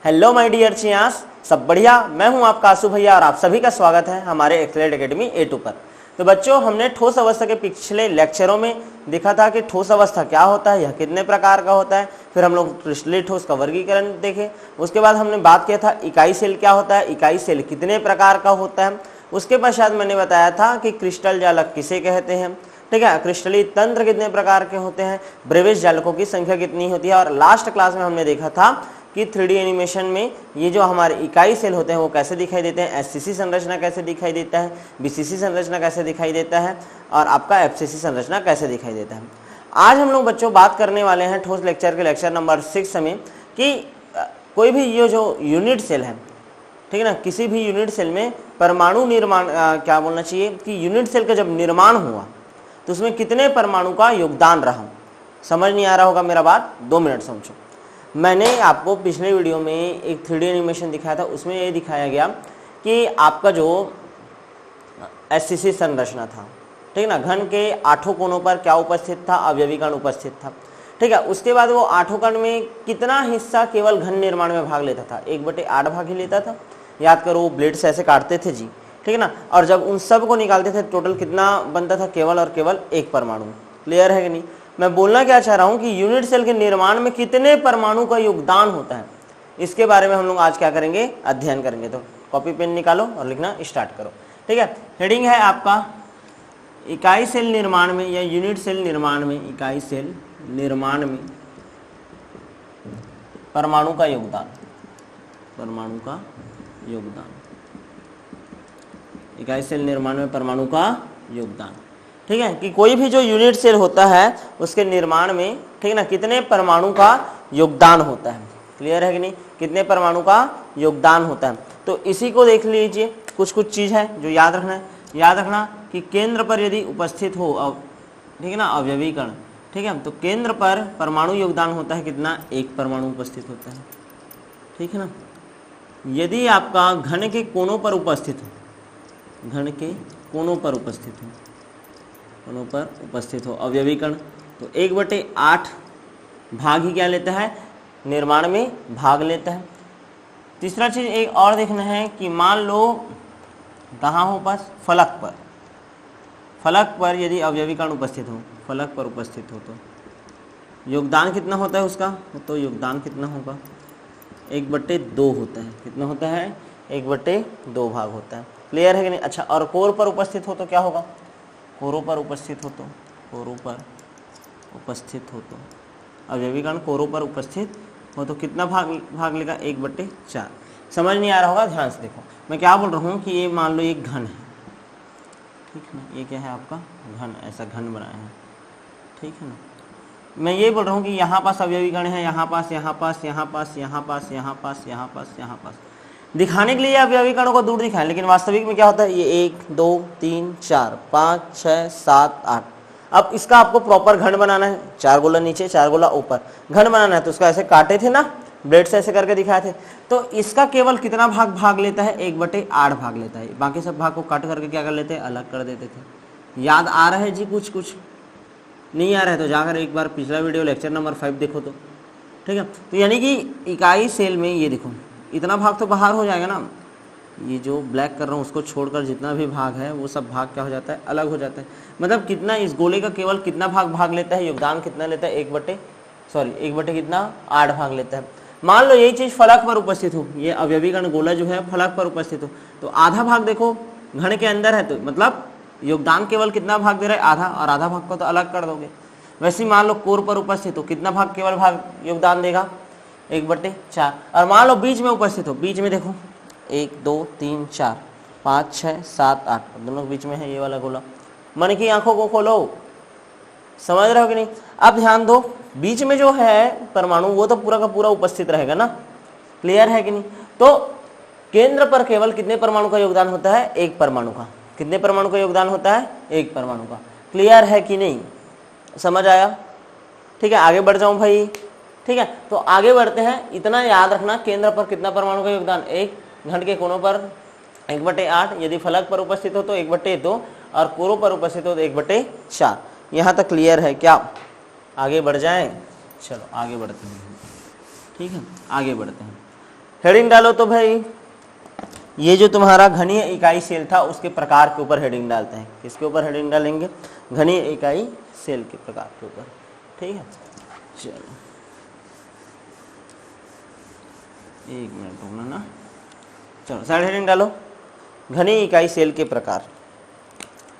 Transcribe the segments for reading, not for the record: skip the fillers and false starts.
Hello my dear चियास, सब बढ़िया। मैं हूं आपका आसू भैया और आप सभी का स्वागत है हमारे एक्सेलेंट एकेडमी A2 पर। तो बच्चों, हमने ठोस अवस्था के पिछले लेक्चरों में देखा था कि ठोस अवस्था क्या होता है, यह कितने प्रकार का होता है। फिर हम लोग क्रिस्टलीय ठोस का वर्गीकरण देखे। उसके बाद हमने बात किया था इकाई सेल क्या होता है, इकाई सेल कितने प्रकार का होता है। उसके पश्चात मैंने बताया था कि क्रिस्टल जालक किसे कहते हैं, ठीक है, क्रिस्टलीय तंत्र कितने प्रकार के होते हैं, ब्रेविज जालकों की संख्या कितनी होती है। और लास्ट क्लास में हमने देखा था कि 3D एनिमेशन में ये जो हमारे इकाई सेल होते हैं वो कैसे दिखाई देते हैं, SCC संरचना कैसे दिखाई देता है, BCC संरचना कैसे दिखाई देता है और आपका FCC संरचना कैसे दिखाई देता है। आज हम लोग बच्चों बात करने वाले हैं ठोस लेक्चर के लेक्चर नंबर 6 में कि कोई भी ये जो यूनिट सेल है, ठीक है ना, किसी भी यूनिट सेल में परमाणु निर्माण क्या बोलना चाहिए कि यूनिट सेल का जब निर्माण हुआ तो उसमें कितने परमाणु का योगदान रहा। समझ नहीं आ रहा होगा मेरा बात, 2 मिनट समझो। मैंने आपको पिछले वीडियो में एक 3D एनिमेशन दिखाया था, उसमें ये दिखाया गया कि आपका जो SCC संरचना था, ठीक है ना, घन के 8 कोनों पर क्या उपस्थित था, अवयवी कण उपस्थित था, ठीक है। उसके बाद वो 8 कण में कितना हिस्सा केवल घन निर्माण में भाग लेता था, 1/8 भाग ही लेता था। याद करो, वो ब्लेड से ऐसे काटते थे जी, ठीक है ना, और जब उन सब को निकालते थे टोटल कितना बनता था, केवल और केवल 1 परमाणु। क्लियर है कि नहीं? मैं बोलना क्या चाह रहा हूं कि यूनिट सेल के निर्माण में कितने परमाणु का योगदान होता है, इसके बारे में हम लोग आज क्या करेंगे, अध्ययन करेंगे। तो कॉपी पेन निकालो और लिखना स्टार्ट करो, ठीक है। हेडिंग है आपका इकाई सेल निर्माण में या यूनिट सेल निर्माण में, इकाई सेल निर्माण में परमाणु का योगदान, परमाणु का योगदान, इकाई सेल निर्माण में परमाणु का योगदान, ठीक है। कि कोई भी जो यूनिट सेल होता है उसके निर्माण में, ठीक है ना, कितने परमाणु का योगदान होता है। क्लियर है कि नहीं? कितने परमाणु का योगदान होता है। तो इसी को देख लीजिए, कुछ चीज है जो याद रखना है। याद रखना कि केंद्र पर यदि उपस्थित हो, ठीक है ना, अवयवी कण, ठीक है, तो केंद्र पर परमाणु योगदान होता है कितना, 1 परमाणु उपस्थित होता है, ठीक है ना। यदि आपका घन के कोनों पर उपस्थित हो, घन के कोनों पर उपस्थित हो, कोनों पर उपस्थित हो अवयवी कण, तो 1/8 भाग ही क्या लेता है, निर्माण में भाग लेता है। तीसरा चीज एक और देखना है कि मान लो कहाँ हो, पास फलक पर, फलक पर यदि अवयवी कण उपस्थित हो, फलक पर उपस्थित हो तो योगदान कितना होता है उसका, तो योगदान कितना होगा, 1/2 होता है। कितना होता है, 1/2 भाग होता है। क्लियर है कि नहीं? अच्छा, और कोर पर उपस्थित हो तो क्या होगा, कोरों पर उपस्थित हो तो, कोरों पर उपस्थित हो तो अवयवी कण कोरों पर उपस्थित हो तो कितना भाग लेगा, 1/4। समझ नहीं आ रहा होगा, ध्यान से देखो। मैं क्या बोल रहा हूँ कि ये मान लो एक घन है, ठीक है ना, ये क्या है आपका घन, ऐसा घन बनाया है, ठीक है ना। मैं ये बोल रहा हूँ कि यहाँ पास अवयवी कण है, यहाँ पास, यहाँ पास, यहाँ पास, यहाँ पास, यहाँ पास, यहाँ पास, यहाँ पास। दिखाने के लिए अवयवी कणों को दूर दिखाएं, लेकिन वास्तविक में क्या होता है, ये 1 2 3 4 5 6 7 8। अब इसका आपको प्रॉपर घन बनाना है, 4 गोला नीचे 4 गोला ऊपर घन बनाना है, तो उसका ऐसे काटे थे ना, ब्लेड से ऐसे करके दिखाए थे। तो इसका केवल कितना भाग लेता है, 1/8 भाग लेता है। बाकी सब भाग को काट करके क्या कर लेते हैं, अलग कर देते थे। याद आ रहा है जी? कुछ नहीं आ रहा है तो जाकर एक बार पिछला वीडियो लेक्चर नंबर 5 देखो तो, ठीक है। तो यानी कि इकाई सेल में ये देखो, इतना भाग तो बाहर हो जाएगा ना, ये जो ब्लैक कर रहा हूँ उसको छोड़कर जितना भी भाग है वो सब भाग क्या हो जाता है, अलग हो जाता है। मतलब कितना इस गोले का केवल कितना भाग लेता है, योगदान कितना लेता है, 1 कितना 8 भाग लेता है। मान लो यही चीज फलक पर उपस्थित हो, ये अवयवी कण गोला जो है फलक पर उपस्थित हो, तो आधा भाग देखो घन के अंदर है, तो मतलब योगदान केवल कितना भाग दे रहा है, आधा, और आधा भाग को तो अलग कर दोगे। वैसे ही मान लो कोर पर उपस्थित हो, कितना भाग केवल योगदान देगा, 1/4। और मान लो बीच में उपस्थित हो, बीच में देखो 1 2 3 4 5 6 7 8, दोनों के बीच में है ये वाला गोला। मन की आंखों को खोलो, समझ रहे हो कि नहीं? अब ध्यान दो, बीच में जो है परमाणु वो तो पूरा का पूरा उपस्थित रहेगा ना। क्लियर है कि नहीं? तो केंद्र पर केवल कितने परमाणु का योगदान होता है, 1 परमाणु का। कितने परमाणु का योगदान होता है, 1 परमाणु का। क्लियर है कि नहीं? समझ आया? ठीक है, आगे बढ़ जाऊं भाई, ठीक है। तो आगे बढ़ते हैं, इतना याद रखना, केंद्र पर कितना परमाणु का योगदान, 1, घन के कोनों पर 1/8, यदि फलक पर उपस्थित हो तो 1/2, और कोरों पर उपस्थित हो तो 1/4। यहाँ तक क्लियर है क्या? आगे बढ़ जाएं, चलो आगे बढ़ते हैं, ठीक है, आगे बढ़ते हैं। हेडिंग डालो तो भाई ये जो तुम्हारा घनीय इकाई सेल था उसके प्रकार के ऊपर हेडिंग डालते हैं। किसके ऊपर हेडिंग डालेंगे? घनीय इकाई सेल के प्रकार के ऊपर। ठीक है, चलो एक मिनट रुकना ना। चलो साइड हेडिंग डालो, घनीय इकाई सेल के प्रकार,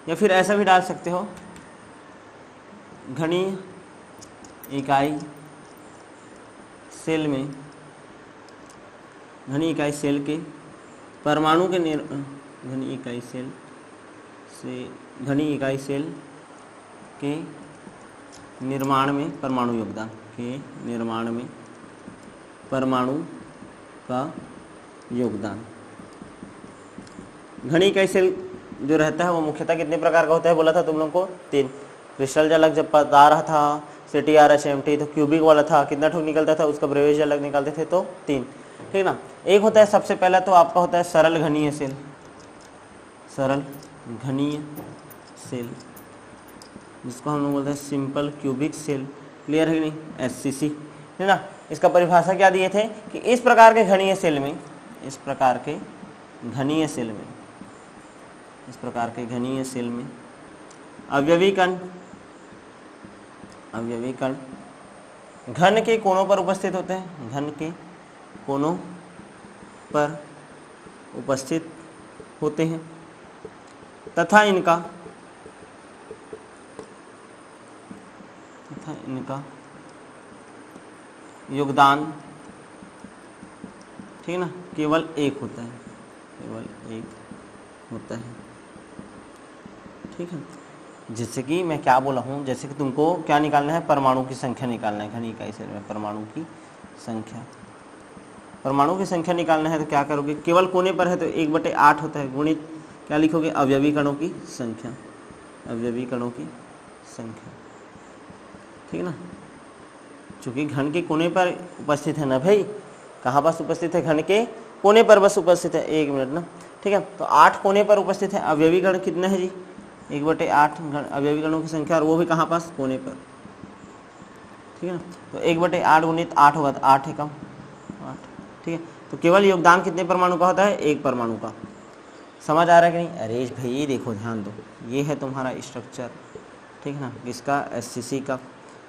या फिर ऐसा भी डाल सकते हो, घनीय इकाई सेल में, घनीय इकाई सेल के परमाणु के घनीय इकाई सेल से, घनीय इकाई सेल के निर्माण में परमाणु योगदान, के निर्माण में परमाणु का योगदान। घनीय इकाई सेल जो रहता है वो मुख्यतः कितने प्रकार का होता है बोला था तुम लोग को? 3। क्रिस्टल जलक जब बता रहा था CTRHMT तो क्यूबिक वाला था, कितना ठोक निकलता था उसका ब्रेवेज अलग निकालते थे तो 3। ठीक ना। एक होता है सबसे पहला तो आपका होता है सरल घनीय सेल, सरल घनीय सेल जिसको हम लोग बोलते हैं सिंपल क्यूबिक सेल। क्लियर है कि नहीं? SCC है ना। इसका परिभाषा क्या दिए थे कि इस प्रकार के घनीय सेल में, इस प्रकार के घनीय सेल में, इस प्रकार के घनीय सेल में अवयवी कण, अवयवी कण घन के कोनों पर उपस्थित होते हैं, घन के कोनों पर उपस्थित होते हैं तथा इनका योगदान, ठीक ना, केवल एक होता है, केवल एक होता है। ठीक है, जैसे कि मैं क्या बोला हूँ, जैसे कि तुमको क्या निकालना है? परमाणु की संख्या निकालना है घनीय इकाई सेल में, परमाणु की संख्या, परमाणु की संख्या निकालना है तो क्या करोगे? केवल कोने पर है तो 1/8 होता है, गुणित क्या लिखोगे? अवयवी कणों की संख्या, अवयवी कणों की संख्या। ठीक है ना, चूंकि घन के कोने पर उपस्थित है ना भाई, कहाँ पास उपस्थित है? घन के कोने पर बस उपस्थित है। एक मिनट ना, ठीक है, तो 8 कोने पर उपस्थित है। अवयवी कण कितने हैं जी? 1/8 अवयवी कणों की संख्या, और वो भी कहाँ पास? कोने पर। ठीक है ना, तो 1/8 गुणित 8 होगा तो 8 है कम, 8। ठीक है, तो केवल योगदान कितने परमाणु का होता है? 1 परमाणु का। समझ आ रहा है कि नहीं? अरे भाई देखो ध्यान दो, ये है तुम्हारा स्ट्रक्चर, ठीक है ना, इसका SCC का।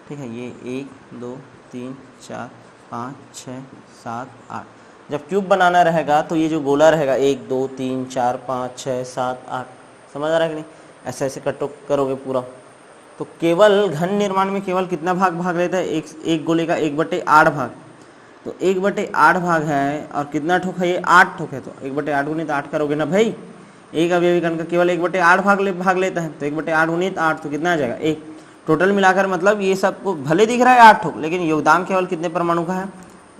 ठीक है, ये 1 2 3 4 5 6 7 8। जब क्यूब बनाना रहेगा तो ये जो गोला रहेगा 1 2 3 4 5 6 7 8। समझ आ रहा है कि नहीं? ऐसे ऐसे कट करोगे पूरा, तो केवल घन निर्माण में केवल कितना भाग लेता है? एक गोले का 1/8 भाग। तो 1/8 भाग है और कितना ठोक है? ये 8 ठोक है। तो 1/8 गुणित 8 करोगे ना भाई, एक अवयवी कण का केवल 1/8 भाग लेता है, तो 1/8 गुणित 8 तो कितना आ जाएगा? 1। टोटल मिलाकर मतलब ये सबको भले दिख रहा है 8 ठोक, लेकिन योगदान केवल कितने परमाणु का है?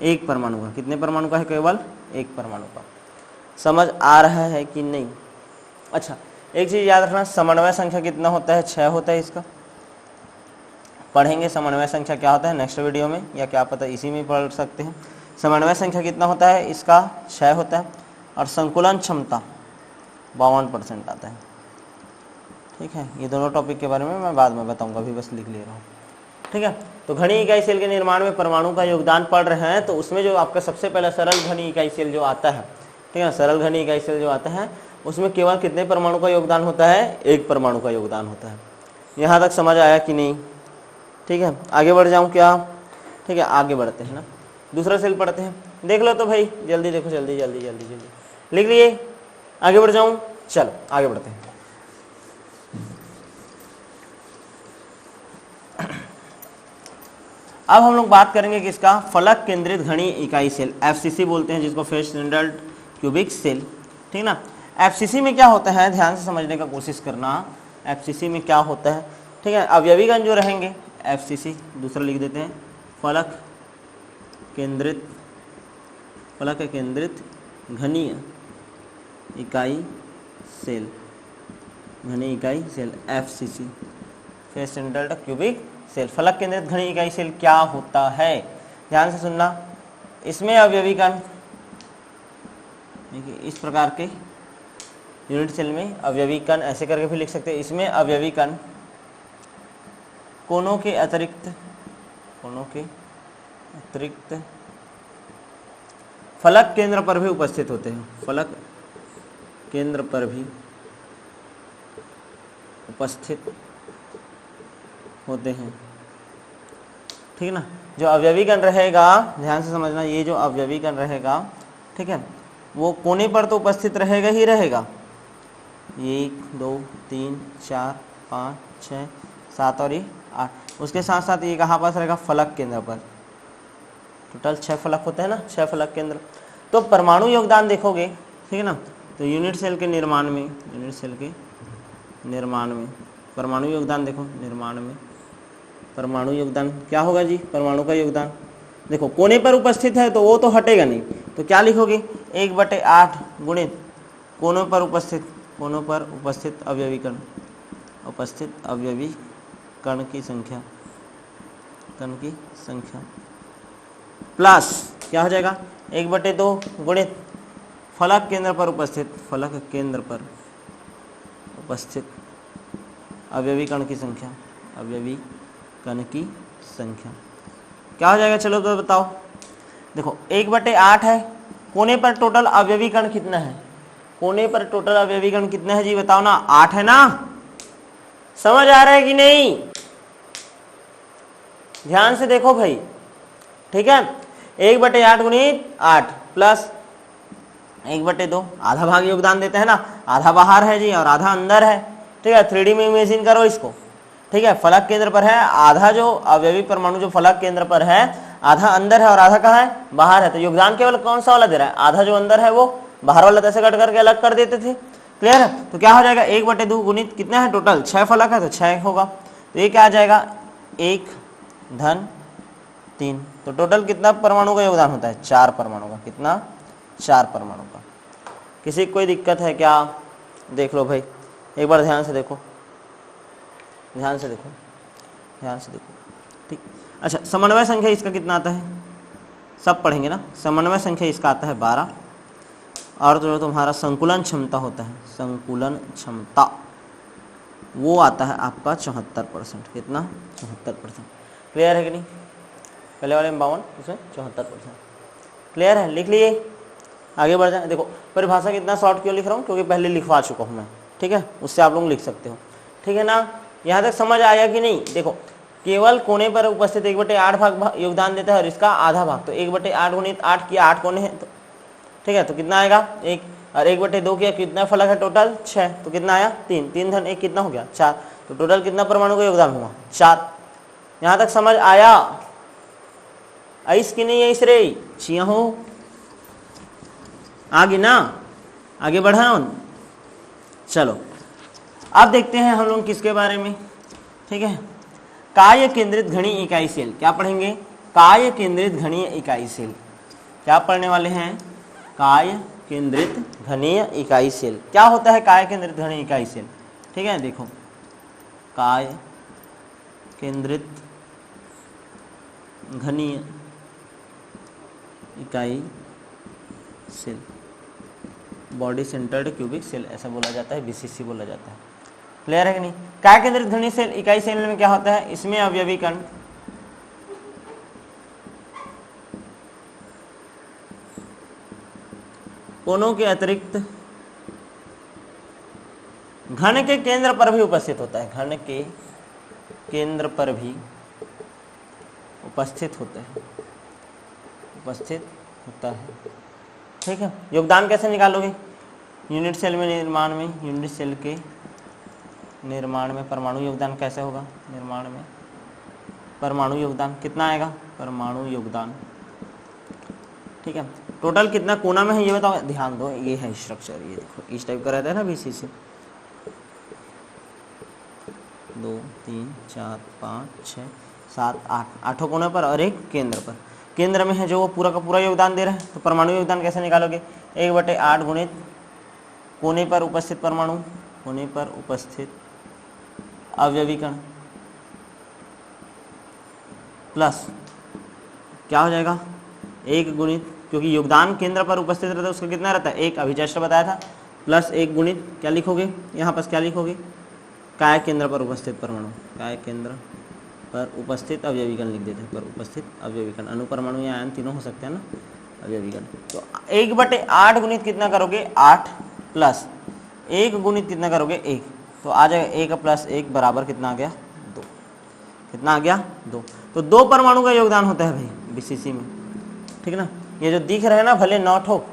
1 परमाणु का। कितने परमाणु का है? केवल 1 परमाणु का। समझ आ रहा है कि नहीं? अच्छा, एक चीज याद रखना, समन्वय संख्या कितना होता है? 6 होता है। इसका पढ़ेंगे समन्वय संख्या क्या होता है नेक्स्ट वीडियो में, या क्या पता इसी में पढ़ सकते हैं। समन्वय संख्या कितना होता है? इसका 6 होता है। और संकुलन क्षमता 52% आता है। ठीक है, ये दोनों टॉपिक के बारे में मैं बाद में बताऊंगा, अभी बस लिख ले रहा हूँ। ठीक है, तो घनीय इकाई सेल के निर्माण में परमाणु का योगदान पढ़ रहे हैं, तो उसमें जो आपका सबसे पहला सरल घनीय इकाई सेल जो आता है, ठीक है, सरल घनीय इकाई सेल जो आता है उसमें केवल कितने परमाणु का योगदान होता है? 1 परमाणु का योगदान होता है। यहाँ तक समझ आया कि नहीं? ठीक है, आगे बढ़ जाऊँ क्या? ठीक है, आगे बढ़ते हैं ना, दूसरा सेल पढ़ते हैं। देख लो तो भाई, जल्दी देखो, जल्दी जल्दी जल्दी जल्दी लिख लिए। आगे बढ़ जाऊँ? चलो आगे बढ़ते हैं। अब हम लोग बात करेंगे किसका? फलक केंद्रित घनीय इकाई सेल, FCC बोलते हैं जिसको, फेस सेंटर्ड क्यूबिक सेल। ठीक ना, FCC में क्या होता है ध्यान से समझने का कोशिश करना। FCC में क्या होता है? ठीक है, अवयवी कण जो रहेंगे FCC, दूसरा लिख देते हैं फलक केंद्रित घनीय इकाई सेल, घनीय इकाई cell FCC, face centred cubic cell. फलक केंद्रित घनीय इकाई सेल क्या होता है? ध्यान से सुनना। इसमें अवयवी कण, देखिए इस प्रकार के यूनिट सेल में अवयवी कण, ऐसे करके भी लिख सकते हैं। इसमें अवयवी कण कोनों के अतिरिक्त फलक केंद्र पर भी उपस्थित होते हैं, फलक केंद्र पर भी उपस्थित होते हैं, ठीक है ना। जो अवयवी कण रहेगा, ध्यान से समझना, ये जो अवयवी कण रहेगा, ठीक है, वो कोने पर तो उपस्थित रहेगा ही रहेगा, 1 2 3 4 5 6 7 और ये 8। उसके साथ साथ ये कहाँ पास रहेगा, फलक केंद्र पर। टोटल 6 फलक होते हैं ना, 6 फलक केंद्र। तो परमाणु योगदान देखोगे, ठीक है ना, तो यूनिट सेल के निर्माण में, यूनिट सेल के निर्माण में परमाणु योगदान देखो, निर्माण में परमाणु योगदान क्या होगा जी, परमाणु का योगदान देखो कोने पर उपस्थित है तो वो तो हटेगा नहीं, तो क्या लिखोगे, 1/8 गुणित कोनों पर उपस्थित अवयवी कण, उपस्थित अवयवी कण की संख्या, प्लस क्या हो जाएगा, 1/2 गुणित फलक केंद्र पर उपस्थित, फलक केंद्र पर उपस्थित अवयवी कण की संख्या, अवयवी कण की संख्या क्या हो जाएगा, चलो तो बताओ। देखो 1/8 है, कोने पर टोटल अवयवी कण कितना है, कोने पर टोटल अवयवी कण कितना है जी बताओ ना, 8 है ना। समझ आ रहा है कि नहीं, ध्यान से देखो भाई, ठीक है। 1/8 गुणित 8 प्लस 1/2, आधा भाग योगदान देते हैं ना, आधा बाहर है जी और आधा अंदर है, ठीक है। 3D में इमेजिन करो इसको, ठीक है। फलक केंद्र पर है, आधा जो अवयवी परमाणु जो फलक केंद्र पर है, आधा अंदर है और आधा कहाँ है, बाहर है। तो योगदान केवल कौन सा वाला दे रहा है, आधा जो अंदर है वो, बाहर वाला तो ऐसे कट करके अलग कर देते थे, क्लियर है। तो क्या हो जाएगा, 1/2 गुणित कितना है टोटल, 6 फलक है तो 6 होगा, तो ये क्या आ जाएगा, 1-3। तो टोटल कितना परमाणु का योगदान होता है, 4 परमाणु का। कितना, 4 परमाणु का। किसी को कोई दिक्कत है क्या, देख लो भाई, एक बार ध्यान से देखो, ध्यान से देखो, ध्यान से देखो, ठीक। अच्छा, समन्वय संख्या इसका कितना आता है, सब पढ़ेंगे ना। समन्वय संख्या इसका आता है 12, और जो तुम्हारा संकुलन क्षमता होता है, संकुलन क्षमता, वो आता है आपका 74%। कितना, 74%। क्लियर है कि नहीं, पहले वाले में 52, इसमें 74%। क्लियर है, लिख लिए, आगे बढ़ जाए। देखो परिभाषा कितना शॉर्ट क्यों लिख रहा हूँ, क्योंकि पहले लिखवा चुका हूँ मैं, ठीक है, उससे आप लोग लिख सकते हो, ठीक है ना। यहाँ तक समझ आया कि नहीं। देखो केवल कोने पर उपस्थित 1/8 भाग योगदान देता है और इसका आधा भाग, तो 1/8 गुणित 8 किया, 8 कोने हैं तो, ठीक है, तो कितना आएगा 1, और 1/2 किया, कितना फलक है टोटल 6, तो कितना आया 3, 3 धन 1 कितना हो गया 4। तो टोटल कितना परमाणु का योगदान हुआ 4। यहाँ तक समझ आया, ऐस कि नहीं ऐस रे, छिया हो, आगे ना, आगे बढ़ा। चलो अब देखते हैं हम लोग किसके बारे में, ठीक है, काय केंद्रित घनीय इकाई सेल। क्या पढ़ेंगे, काय केंद्रित घनीय इकाई सेल। क्या पढ़ने वाले हैं, काय केंद्रित घनीय इकाई सेल। क्या होता है काय केंद्रित घनीय इकाई सेल, ठीक है। देखो काय केंद्रित घनीय इकाई cell, body centred cubic cell ऐसा बोला जाता है, BCC बोला जाता है। क्लियर है कि नहीं। काय केंद्रित घनीय सेल इकाई सेल में क्या होता है, इसमें अवयवी कण कोनों के अतिरिक्त घन के केंद्र पर भी उपस्थित होता है, घन के केंद्र पर भी उपस्थित होता है, उपस्थित होता है, ठीक है। योगदान कैसे निकालोगे, यूनिट सेल में निर्माण में, यूनिट सेल के निर्माण में परमाणु योगदान कैसे होगा, निर्माण में परमाणु योगदान कितना आएगा, परमाणु योगदान, ठीक है। टोटल कितना कोना में है ये बताओ, ध्यान दो, ये है स्ट्रक्चर, ये देखो इस टाइप का रहता है ना BCC, 2 3 4 5 6 7 8, 8 कोने पर और एक केंद्र पर। केंद्र में है जो वो पूरा का पूरा योगदान दे रहा है, तो परमाणु योगदान कैसे निकालोगे, 1/8 गुणित कोने पर उपस्थित परमाणु, कोने पर उपस्थित अवयवी कण, प्लस क्या हो जाएगा 1 गुणित, क्योंकि योगदान केंद्र पर उपस्थित रहता है उसका कितना रहता है 1, अभी जस्ट बताया था, प्लस 1 गुणित क्या लिखोगे, यहाँ पास क्या लिखोगे, काय केंद्र पर उपस्थित परमाणु, काय केंद्र पर उपस्थित अवयवी कण लिख देते हैं, पर उपस्थित अवयवी कण, अणु परमाणु या आयन तीनों हो सकते हैं ना, अवयवी कण। तो 1/8 गुणित कितना करोगे 8 प्लस 1 गुणित कितना करोगे 1, तो आ जाएगा 1 + 1 बराबर कितना आ गया 2। कितना आ गया 2। तो 2 परमाणु का योगदान होता है भाई बीसीसी में, ठीक है ना। ये जो दिख रहा है ना भले नॉट हो,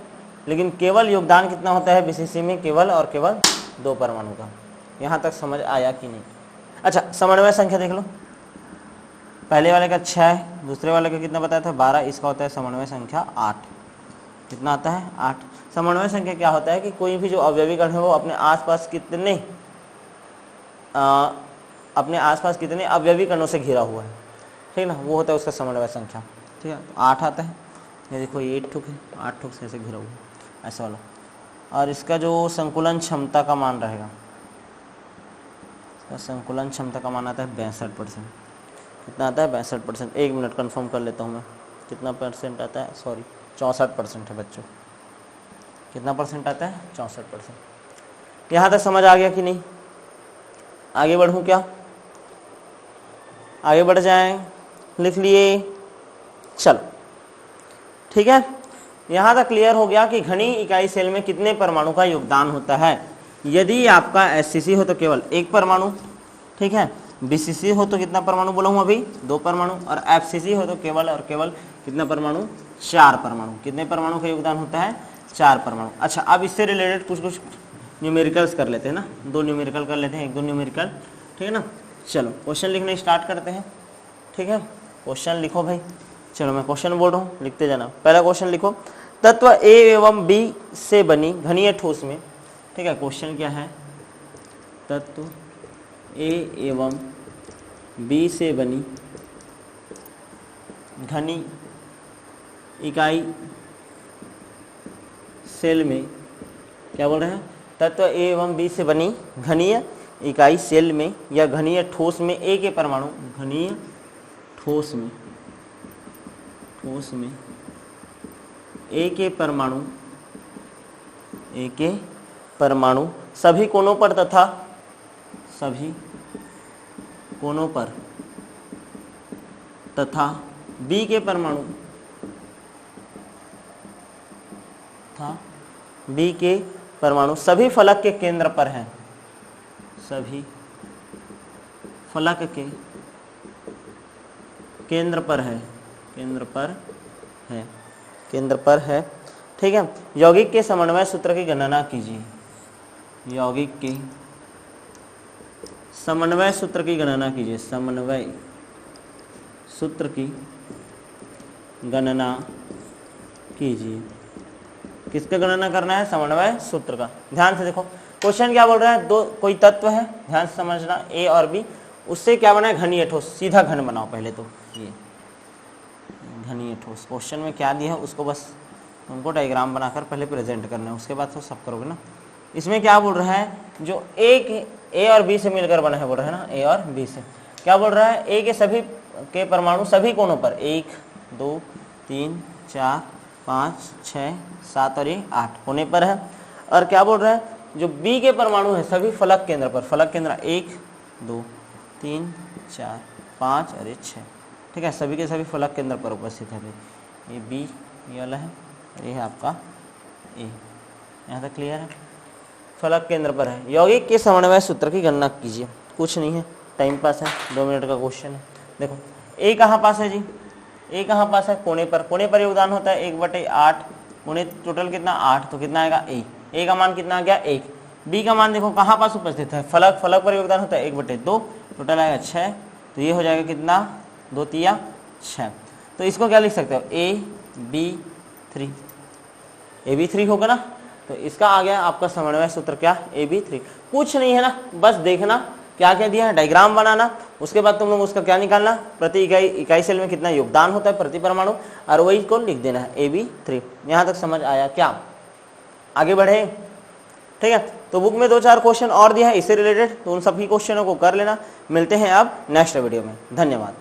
लेकिन केवल योगदान कितना होता है बीसीसी में, केवल और केवल 2 परमाणु का। यहाँ तक समझ आया कि नहीं? अच्छा, समन्वय संख्या देख लो। पहले वाले का 6 है, दूसरे वाले का कितना बताया था 12, इसका होता है समन्वय संख्या 8। कितना आता है 8। समन्वय संख्या क्या होता है कि कोई भी जो अवयवी कण है वो अपने आसपास कितने अवयवी कणों से घिरा हुआ है, ठीक ना, वो होता है उसका समन्वय संख्या। ठीक है, तो 8 आता है। ये देखो ये 8 ठुक है, 8 ठुक से ऐसे घिरा हुआ है ऐसा वाला। और इसका जो संकुलन क्षमता का मान रहेगा, इसका संकुलन क्षमता का मान आता है 62%। कितना आता है 62%। 1 मिनट कंफर्म कर लेता हूँ मैं, कितना परसेंट आता है, सॉरी 64% है बच्चों। कितना परसेंट आता है 64%। यहाँ तक समझ आ गया कि नहीं? आगे बढ़ूँ क्या? आगे बढ़ जाएं, लिख लिए, चलो ठीक है। यहाँ तक क्लियर हो गया कि घनी इकाई सेल में कितने परमाणु का योगदान होता है। यदि आपका एससीसी हो तो केवल 1 परमाणु, ठीक है। बीसीसी हो तो कितना परमाणु बोला हूँ अभी 2 परमाणु, और एफसीसी हो तो केवल और केवल कितना परमाणु 4 परमाणु। कितने परमाणु का योगदान होता है 4 परमाणु। अच्छा, अब इससे रिलेटेड कुछ न्यूमेरिकल्स कर लेते हैं ना, 2 न्यूमेरिकल कर लेते हैं, 1-2 न्यूमेरिकल, ठीक है ना। चलो क्वेश्चन लिखने स्टार्ट करते हैं, ठीक है। क्वेश्चन लिखो भाई, चलो मैं क्वेश्चन बोल रहा हूँ, लिखते जाना। पहला क्वेश्चन लिखो, तत्व ए एवं बी से बनी घनीय ठोस में, ठीक है। क्वेश्चन क्या है, तत्व ए एवं बी से बनी घनी इकाई सेल में, क्या बोल रहे हैं, तत्व ए एवं बी से बनी घनीय इकाई सेल में या घनीय ठोस में ए के परमाणु, घनीय ठोस में ए के परमाणु सभी कोनों पर तथा बी के परमाणु सभी फलक के केंद्र पर हैं, सभी फलक के केंद्र पर है, ठीक है। यौगिक के समन्वय सूत्र की गणना कीजिए। यौगिक के समन्वय सूत्र की गणना कीजिए। समन्वय सूत्र की गणना कीजिए। किसका गणना करना है, समन्वय सूत्र का। ध्यान से देखो क्वेश्चन क्या बोल रहा है, दो कोई तत्व है, ध्यान से समझना, ए और बी, उससे क्या बना है घनीय ठोस। सीधा घन बनाओ पहले तो, ये घनीय ठोस। क्वेश्चन में क्या दिया है उसको बस तुमको डायग्राम बनाकर पहले प्रेजेंट करना है, उसके बाद तो सब करोगे ना। इसमें क्या बोल रहा है, जो ए और बी से मिलकर बना है, बोल रहा है ना, ए और बी से क्या बोल रहा है, ए के सभी के परमाणु सभी कोनों पर 1 2 3 4 5 6 7 और 8 कोने पर है। और क्या बोल रहा है, जो बी के परमाणु है सभी फलक केंद्र पर, फलक केंद्र 1 2 3 4 5 और 6, ठीक है, सभी के सभी फलक केंद्र पर उपस्थित है। ये बी ये वाला है, ये है आपका ए। यहाँ तक क्लियर है, फलक केंद्र पर है। यौगिक के समन्वय सूत्र की गणना कीजिए। कुछ नहीं है, टाइम पास है, 2 मिनट का क्वेश्चन है। देखो ए कहाँ पास है जी, ए कहाँ पास है, कोने पर। कोने पर योगदान होता है 1/8, कोने टोटल कितना 8, तो कितना आएगा ए का मान कितना आ गया 1। बी का मान देखो कहाँ पास उपस्थित है, फलक पर योगदान होता है 1/2, टोटल आएगा 6, तो ये हो जाएगा कितना 2 3 6। तो इसको क्या लिख सकते हो, AB3, AB3 होगा ना, तो इसका आ गया आपका समन्वय सूत्र क्या, AB3। कुछ नहीं है ना, बस देखना क्या क्या दिया है, डायग्राम बनाना, उसके बाद तुम लोग उसका क्या निकालना, प्रति इकाई सेल में कितना योगदान होता है प्रति परमाणु, और वही को लिख देना है AB3। यहाँ तक समझ आया क्या? आगे बढ़े, ठीक है। तो बुक में 2-4 क्वेश्चन और दिया है इससे रिलेटेड, तो उन सभी क्वेश्चनों को कर लेना। मिलते हैं अब नेक्स्ट वीडियो में, धन्यवाद।